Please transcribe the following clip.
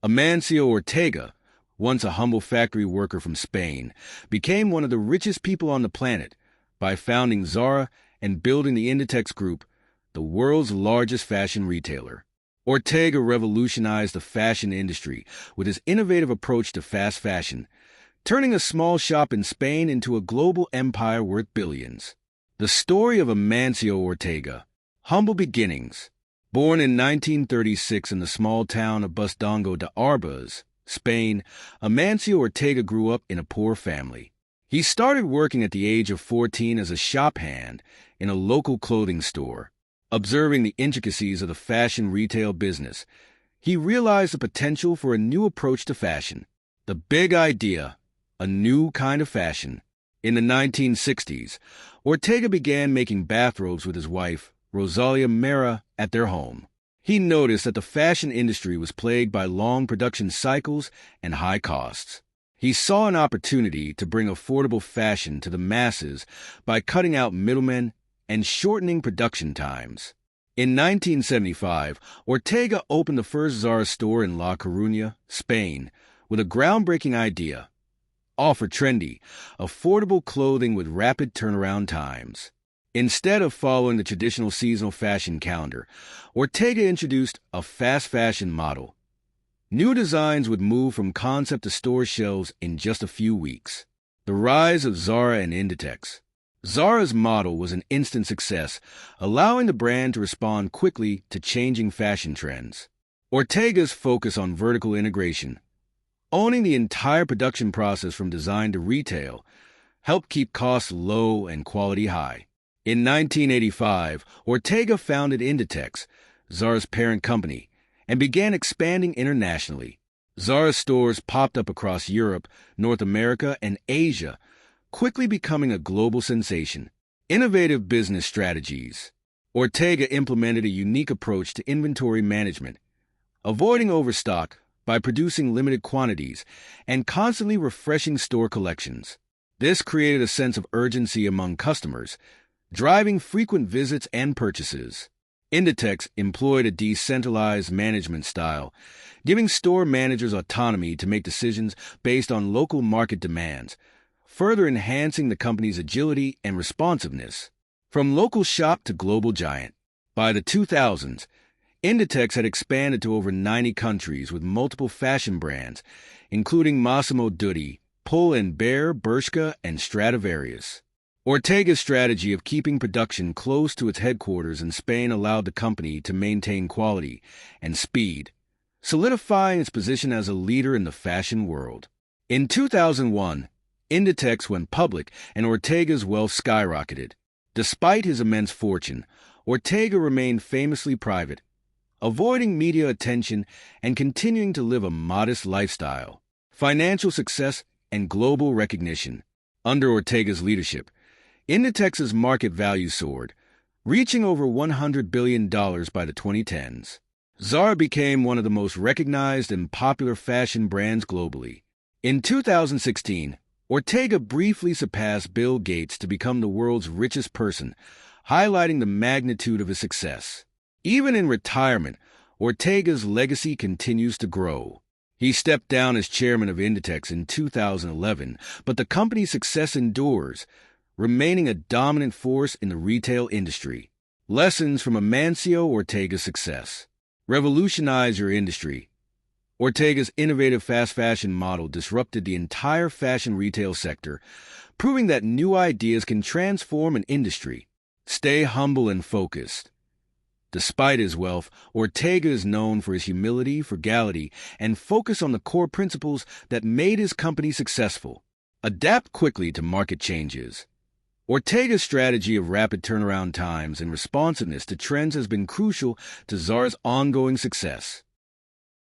Amancio Ortega, once a humble factory worker from Spain, became one of the richest people on the planet by founding Zara and building the Inditex Group, the world's largest fashion retailer. Ortega revolutionized the fashion industry with his innovative approach to fast fashion, turning a small shop in Spain into a global empire worth billions. The story of Amancio Ortega. Humble beginnings. Born in 1936 in the small town of Bustongo de Arbas, Spain, Amancio Ortega grew up in a poor family. He started working at the age of 14 as a shop hand in a local clothing store. Observing the intricacies of the fashion retail business, he realized the potential for a new approach to fashion. The big idea, a new kind of fashion. In the 1960s, Ortega began making bathrobes with his wife, Rosalia Mera, at their home. He noticed that the fashion industry was plagued by long production cycles and high costs. He saw an opportunity to bring affordable fashion to the masses by cutting out middlemen and shortening production times. In 1975, Ortega opened the first Zara store in La Coruña, Spain, with a groundbreaking idea: offer trendy, affordable clothing with rapid turnaround times. Instead of following the traditional seasonal fashion calendar, Ortega introduced a fast fashion model. New designs would move from concept to store shelves in just a few weeks. The rise of Zara and Inditex. Zara's model was an instant success, allowing the brand to respond quickly to changing fashion trends. Ortega's focus on vertical integration, owning the entire production process from design to retail, helped keep costs low and quality high. In 1985, Ortega founded Inditex, Zara's parent company, and began expanding internationally. Zara stores popped up across Europe, North America, and Asia, quickly becoming a global sensation. Innovative business strategies. Ortega implemented a unique approach to inventory management, avoiding overstock by producing limited quantities and constantly refreshing store collections. This created a sense of urgency among customers, driving frequent visits and purchases. Inditex employed a decentralized management style, giving store managers autonomy to make decisions based on local market demands, further enhancing the company's agility and responsiveness. From local shop to global giant. By the 2000s, Inditex had expanded to over 90 countries with multiple fashion brands, including Massimo Dutti, Pull& Bear, Bershka, and Stradivarius. Ortega's strategy of keeping production close to its headquarters in Spain allowed the company to maintain quality and speed, solidifying its position as a leader in the fashion world. In 2001, Inditex went public and Ortega's wealth skyrocketed. Despite his immense fortune, Ortega remained famously private, avoiding media attention and continuing to live a modest lifestyle. Financial success and global recognition. Under Ortega's leadership, Inditex's market value soared, reaching over $100 billion by the 2010s. Zara became one of the most recognized and popular fashion brands globally. In 2016, Ortega briefly surpassed Bill Gates to become the world's richest person, highlighting the magnitude of his success. Even in retirement, Ortega's legacy continues to grow. He stepped down as chairman of Inditex in 2011, but the company's success endures, remaining a dominant force in the retail industry. Lessons from Amancio Ortega's success. Revolutionize your industry. Ortega's innovative fast fashion model disrupted the entire fashion retail sector, proving that new ideas can transform an industry. Stay humble and focused. Despite his wealth, Ortega is known for his humility, frugality, and focus on the core principles that made his company successful. Adapt quickly to market changes. Ortega's strategy of rapid turnaround times and responsiveness to trends has been crucial to Zara's ongoing success.